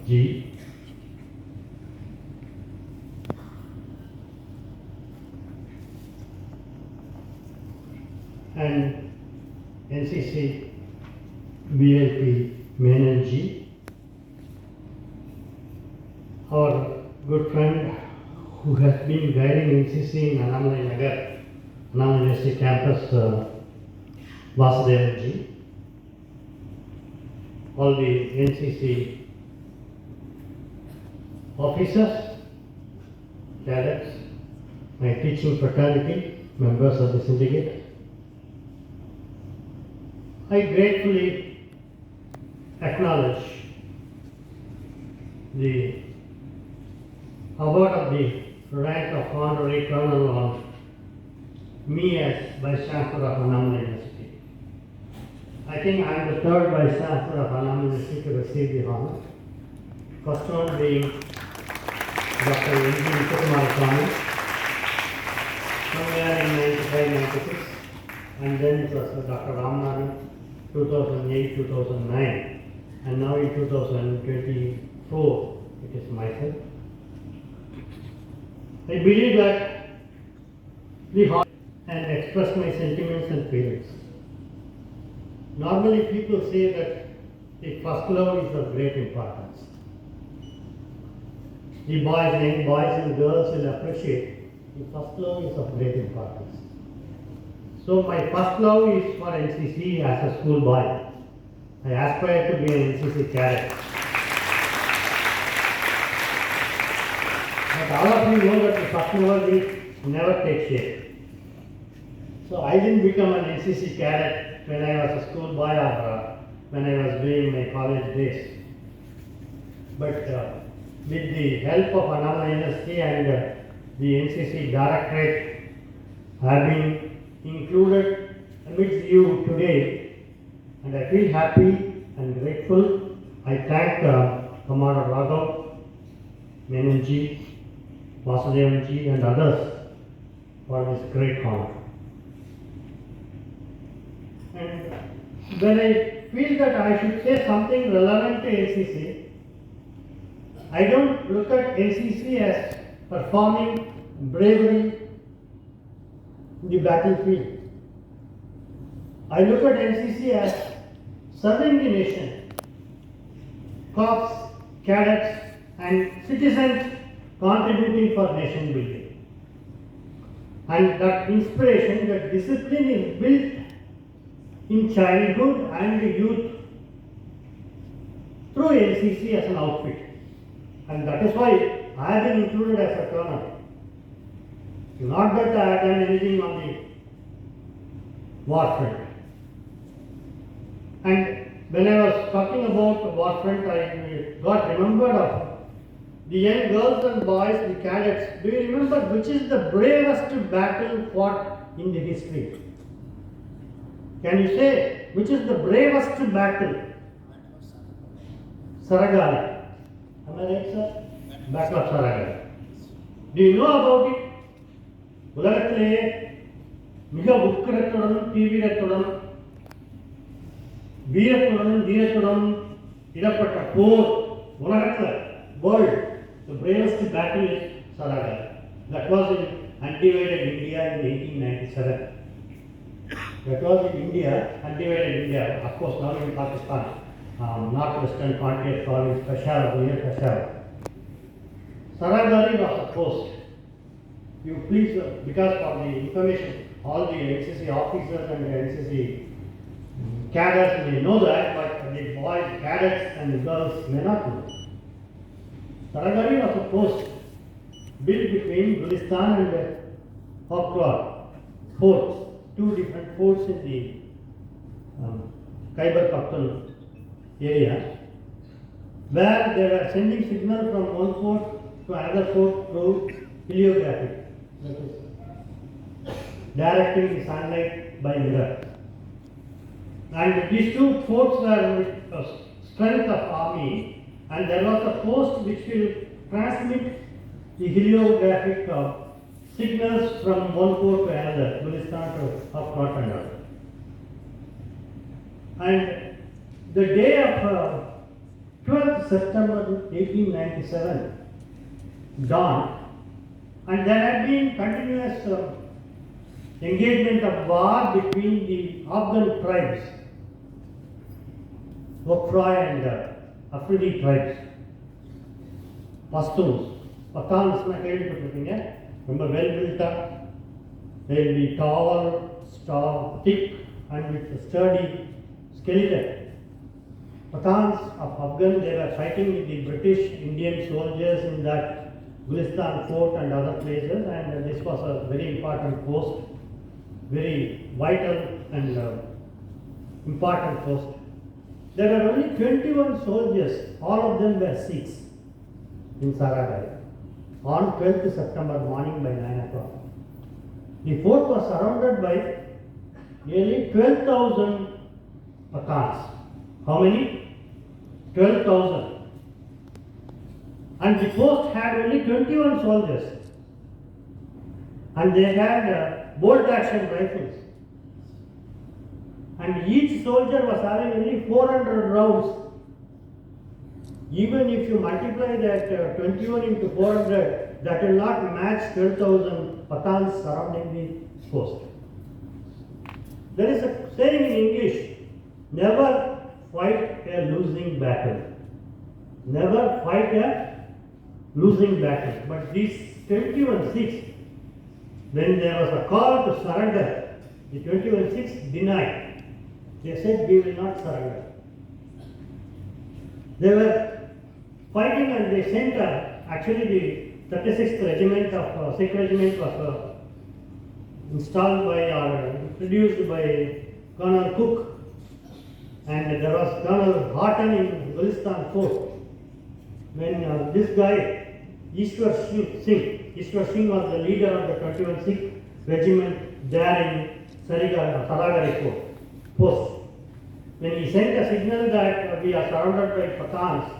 G. And NCC VIP Menon G. Our good friend who has been guiding NCC in Annamalai Nagar, Annamalai University campus, Vasudevan G. All the NCC officers, cadets, my teaching fraternity, members of the syndicate. I gratefully acknowledge the award of the rank of Honorary Colonel on me as Vice Chancellor of Annamalai University. I think I am the third Vice Chancellor of Annamalai University to receive the honor. First one being Dr. R.M.Kathiresan.D.sc. somewhere in 95-96, and then it was Dr. Honorary 2008-2009, and now in 2024 it is myself. I believe that the and express my sentiments and feelings. Normally people say that the first love is of great importance. The young boys and girls will appreciate the first love is of great importance. So my first love is for NCC as a school boy. I aspire to be an NCC cadet. But all of you know that the first love will never take shape. So I didn't become an NCC cadet when I was a school boy or when I was doing my college days. But with the help of Annamalai University and the NCC Directorate, I have been included amidst you today, and I feel happy and grateful. I thank Commander Raghav, Menon G, Vasudevan G, and others for this great honor. And when I feel that I should say something relevant to NCC, I don't look at NCC as performing bravery in the battlefield. I look at NCC as serving the nation, corps, cadets, and citizens contributing for nation building. And that inspiration, that discipline is built in childhood and youth through NCC as an outfit. And that is why I have been included as a colonel. Not that I have done anything on the war front. And when I was talking about the war front, I got remembered of the young girls and boys, the cadets. Do you remember which is the bravest battle fought in the history? Can you say which is the bravest battle? Saragali. Am I right, sir? Battle of Saragali. Do you know about it? உலகத்திலே மிக உக்கிரத்துடனும் தீவிரத்துடனும் வீரத்துடனும் தீரத்துடனும் இடப்பட்ட போர் உலகத்தில் world, the bravest battle is Saragali. That was in undivided India in 1897. That was in India, undivided India, of course now in Pakistan, northwestern frontier province, Peshawar, near Peshawar. Saragali was a post. You please, because for the information, all the NCC officers and the NCC cadets may know that, but the boys, cadets and the girls may not know. Saragali was a post built between Gulistan and Hokwa forts, two different forts in the Khyber Pakhtunkhwa area, where they were sending signal from one fort to another fort through heliography, that is, directing the sunlight by mirror. And these two forts were with strength of army, and there was a post which will transmit the heliographic signals from one port to another, Gulistan to Hokwa and other. And the day of 12th September 1897 dawned, and there had been continuous engagement of war between the Afghan tribes, Wafra and Afridi tribes, Pashtuns. Pathans na kelipattirukeenga, romba well built up, they will be tall, thick and with a sturdy skeleton. Pathans of Afghan, they were fighting with the British Indian soldiers in that Gulistan fort and other places, and this was a very important post, very vital and important post. There were only 21 soldiers, all of them were Sikhs in Saragai on 12th September morning by 9 o'clock. The fort was surrounded by nearly 12,000 Pathans. How many? 12,000. And the post had only 21 soldiers. And they had bolt action rifles. And each soldier was having only 400 rounds. Even if you multiply that 21 into 400, that will not match 12,000 Pathans surrounding the post. There is a saying in English, never fight a losing battle. Never fight a losing battle. But these 21 Sikhs, when there was a call to surrender, the 21 Sikhs denied. They said, we will not surrender. They were fighting and they sent actually the 36th regiment of Sikh regiment was installed by or introduced by Colonel Cook, and there was Colonel Horton in Gulistan fort. When this guy Ishwar Singh was the leader of the 21 Sikh regiment there in Saragari post. When he sent a signal that we are surrounded by Pathans,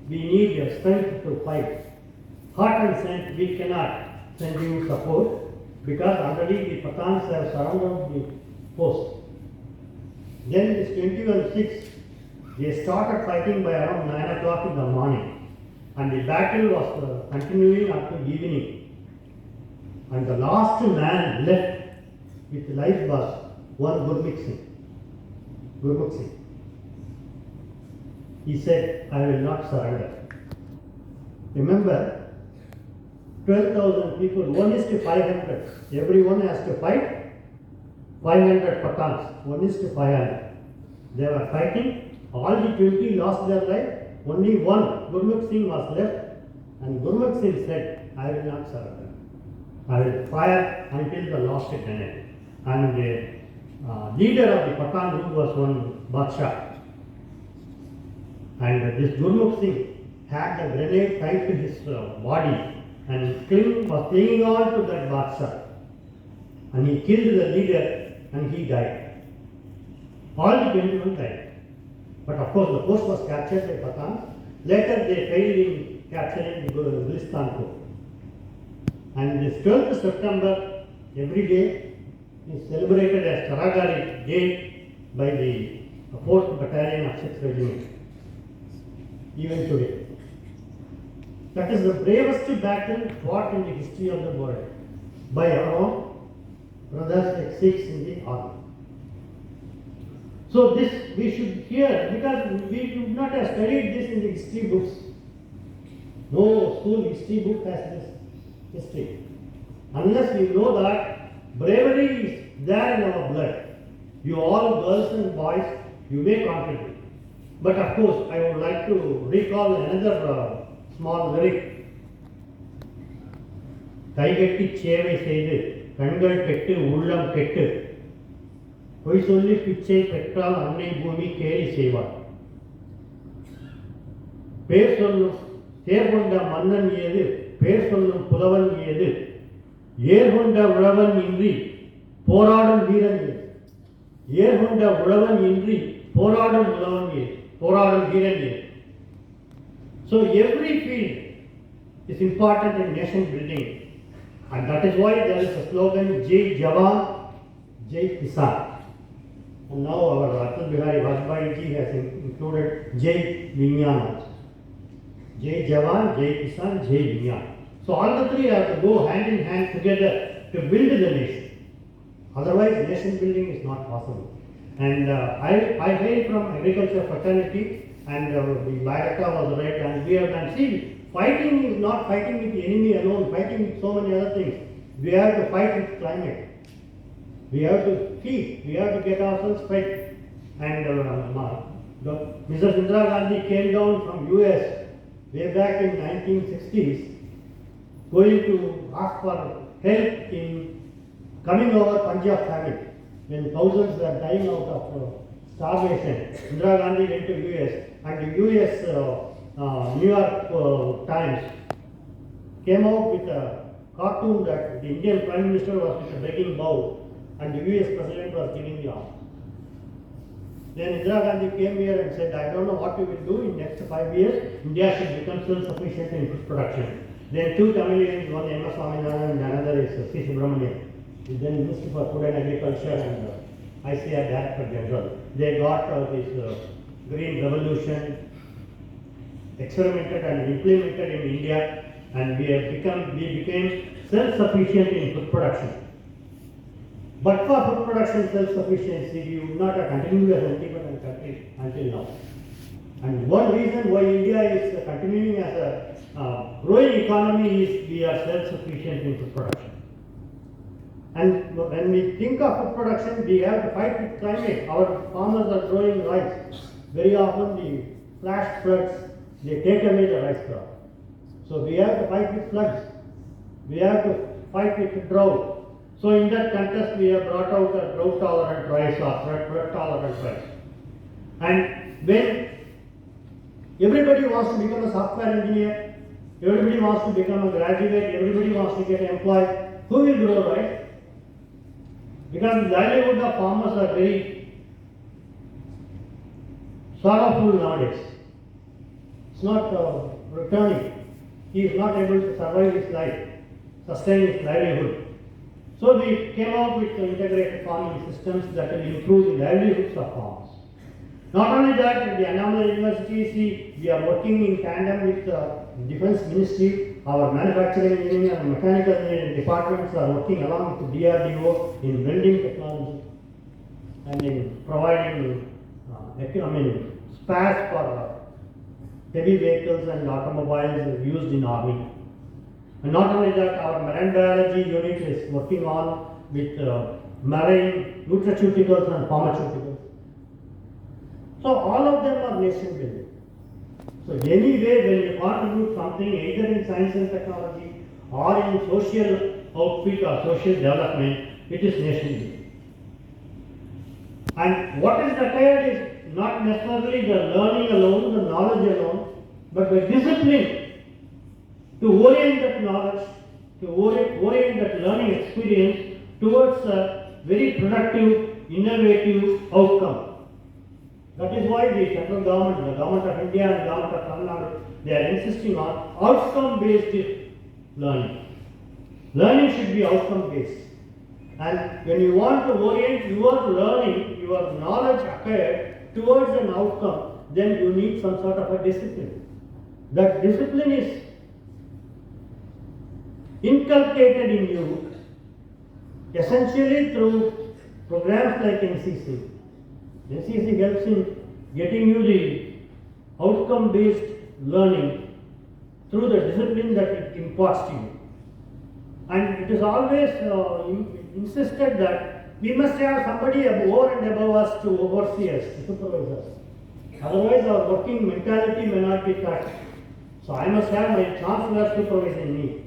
we need strength to fight. Horton said, we cannot send you support because already the Pathans have surrounded the post. Then this 21 Sikhs, they started fighting by around 9 o'clock in the morning, and the battle was continuing up to evening. And the last man left with life was one Gurmukh Singh. He said, I will not surrender. Remember, 12,000 people, 1:500. Everyone has to fight. 500 Pathans, 1:500. They were fighting. All the 20 lost their life. Only one, Gurmukh Singh, was left. And Gurmukh Singh said, I will not surrender. I will fire until the last minute. And the leader of the Pathan group was one Badshah. And this Gurmukh Singh had the grenade tied to his body and was clinging on to that Badshah. And he killed the leader and he died. All the 21 died. But of course the post was captured by Pathans. Later they failed in capturing the Gulistan fort. And this 12th September every day is celebrated as Saragari Day by the 4th Battalion of 6th Regiment. Even today. That is the bravest battle fought in the history of the world by our own brothers like Sikhs in the army. So this we should hear, because we should not have studied this in the history books. No school history book has this history. Unless we know that bravery is there in our blood. You all girls and boys, you may contribute. But of course, I would like to recall another small lyric. கைகட்டி சேவை செய்து கண்கள் கெட்டு உள்ளம் கெட்டு பொய் சொல்லி பிச்சை பெற்றால் அன்னை பூமி கேலி செய்வார். பேர் சொல்லும் தேர் கொண்ட மன்னன் ஏது, பேர் சொல்லும் புலவன் ஏது, ஏர் கொண்ட உழவன் இன்றி போராடும் வீரன் ஏது, ஏர் கொண்ட உழவன் இன்றி போராடும் உழவன் ஏது, போராடும் வீரன் ஏது. So every field is important in nation building, and that is why there is a slogan Jai Jawan, Jai Kisan. And now our Atal Bihari Vajpayee ji has included Jai Vinyan. Jai Jawan, Jai Kisan, Jai Vinyan. So all the three have to go hand in hand together to build the nation. Otherwise, nation building is not possible. And I hail from agriculture fraternity, and the Bharata was right, and we have done. See, fighting is not fighting with the enemy alone, fighting with so many other things. We have to fight with climate. We have to feed, we have to get ourselves fed. And Mrs. Indira Gandhi came down from US way back in 1960s, going to ask for help in coming over Punjab famine. When thousands were dying out of starvation, Indira Gandhi went to US, and the US New York Times came out with a cartoon that the Indian Prime Minister was with a begging bowl, and the US President was giving the arms. Then Indira Gandhi came here and said, I don't know what we will do in next 5 years. India should become self-sufficient in food production. Then two Tamilians, one M.S. Swaminathan and another is C. Subramanian. Then Minister for Food and Agriculture and ICR Director General. They got this Green Revolution experimented and implemented in India, and we became self-sufficient in food production. But for food production self-sufficiency, we would not have continued as an independent country until now. And one reason why India is continuing as a growing economy is we are self-sufficient in food production. And when we think of food production, we have to fight with climate. Our farmers are growing rice. Very often the flash floods, they take away the rice crop. So we have to fight with floods. We have to fight with drought. So in that contest, we have brought out a drought-tolerant rice or flood-tolerant rice. And when everybody wants to become a software engineer, everybody wants to become a graduate, everybody wants to get employed, who will grow rice? Because the livelihood of farmers are very sorrowful nowadays. It's not returning. He is not able to survive his life, sustain his livelihood. So we came out with integrated farming systems that will improve the livelihoods of farmers. Not only that, at the Annamalai University, we are working in tandem with the Defense Ministry. Our manufacturing engineering and mechanical engineering departments are working along with the DRDO in building technology and in providing spares for heavy vehicles and automobiles used in army. And not only that, our marine biology unit is working on with marine nutraceuticals and pharmaceuticals. So all of them are nation building. So anyway, when you contribute something either in science and technology or in social outfit or social development, it is nation building. And what is required is not necessarily the learning alone, the knowledge alone, but the discipline to orient that knowledge, to orient that learning experience towards a very productive, innovative outcome. That is why the central government, the government of India and the government of Tamil Nadu, they are insisting on outcome-based learning. Learning should be outcome-based. And when you want to orient your learning, your knowledge acquired towards an outcome, then you need some sort of a discipline. That discipline is inculcated in you essentially through programs like NCC. NCC helps in getting you the outcome-based learning through the discipline that it imparts to you. And it is always insisted that we must have somebody over and above us to oversee us, to supervise us. Otherwise, our working mentality may not be correct. So I must have my chancellor supervising me,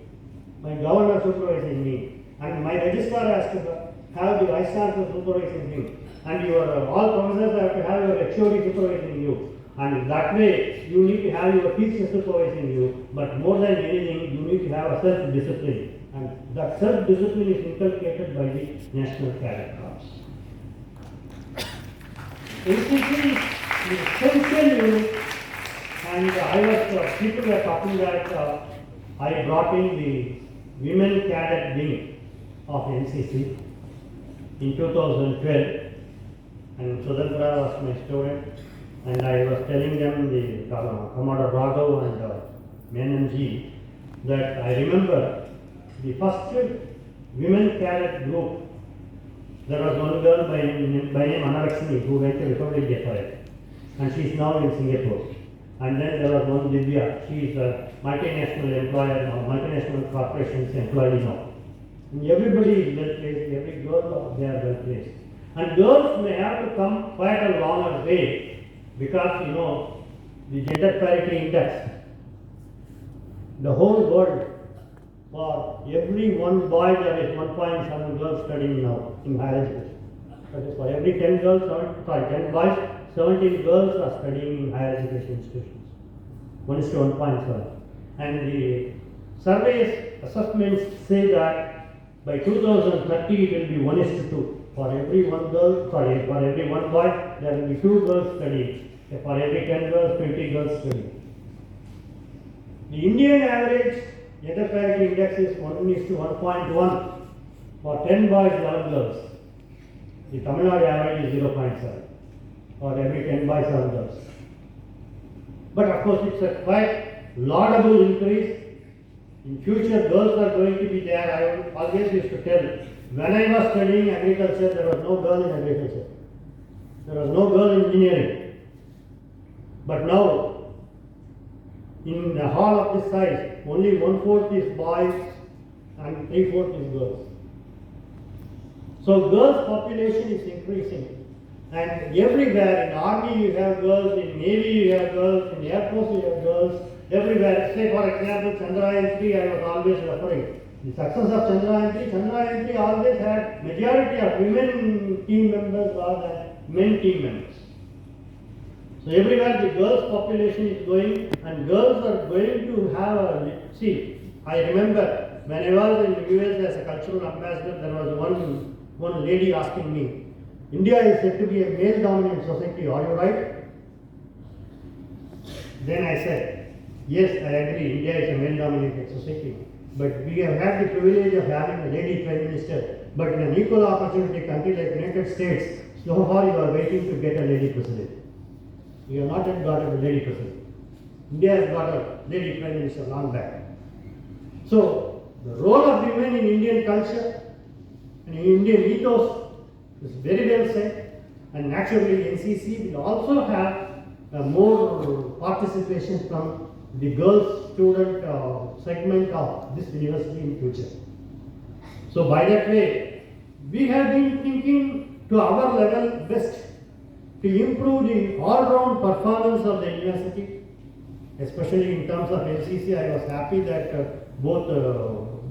my governor supervising me, and my registrar has to have the vice chancellor supervising him, and your all professors have to have your HOD supervising you, and that way you need to have your teachers supervising you. But more than anything, you need to have a self-discipline, and that self-discipline is inculcated by the National Cadet Corps. NCC is essential unit, and people were talking that I brought in the Women Cadet Wing of NCC in 2012, and Sudandra was my student, and I was telling them the Commodore Raghav and Menon that I remember the first women cadet group. There was one girl by name Annamalai who went to Republic for it, and she is now in Singapore. And then there was one Divya, she is a multinational employer now, multinational corporation's employee now. And everybody is well placed, every girl they are well placed. And girls may have to come quite a longer way because the gender parity index, the whole world, for every one boy there is 1.7 girls studying now in higher education. That is, for every 10 girls, 10 boys, 17 girls are studying in higher education institutions. 1:1.7. And the surveys, assessments say that by 2030 it will be 1:2. For every one girl, for every one boy, there will be 2 girls studying. For every 10 girls, 20 girls studying. The Indian average gender parity index is 1:1.1 for 10 boys, 11 girls. The Tamil Nadu average is 0.7 for every 10 boys, 7 girls. But of course, it's a quite laudable increase. In future, girls are going to be there. I always used to tell, when I was studying agriculture, there was no girl in agriculture. There was no girl in engineering. But now, in a hall of this size, only 1/4 is boys and 3/4 is girls. So girls' population is increasing. And everywhere, in army you have girls, in navy you have girls, in air force you have girls, everywhere. Say for example, Chandrayaan-3, I was always referring. The success of Chandrayaan-3 always had majority of women team members rather than men team members. So everywhere the girls' population is going, and girls are going to have I remember when I was in the US as a cultural ambassador, there was one lady asking me, India is said to be a male-dominant society, are you right? Then I said, yes, I agree, India is a male-dominated society. But we have had the privilege of having a lady Prime Minister. But in an equal opportunity country like the United States, so far you are waiting to get a lady president. We have not yet got a lady president. India has got a lady Prime Minister long back. So, the role of women in Indian culture and in Indian ethos is very well said, and naturally NCC will also have more participation from the girls student segment of this university in future. So by that way, we have been thinking to our level best to improve the all-round performance of the university, especially in terms of NCC. I was happy that both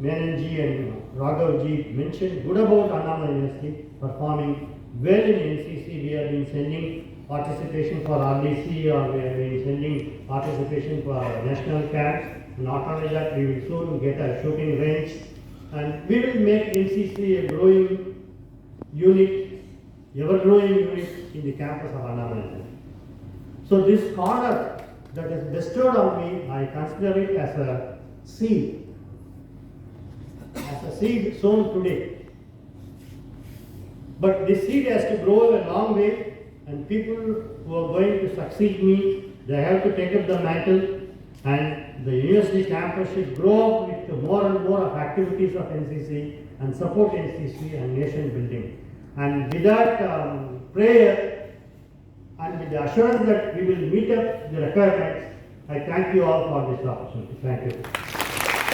Menon and Raghav mentioned good about Annamalai University performing well in NCC. We have been sending participation for RDC, or we have been sending participation for national camps. Not only that, we will soon get a shooting range, and we will make NCC a growing unit, ever-growing unit in the campus of Annamalai. So this honor that is bestowed on me, I consider it as a seed sown today. But this seed has to grow a long way, and people who are going to succeed me, they have to take up the mantle, and the university campus should grow up with more and more of activities of NCC and support NCC and nation building. And with that prayer and with the assurance that we will meet up the requirements, I thank you all for this opportunity. Thank you.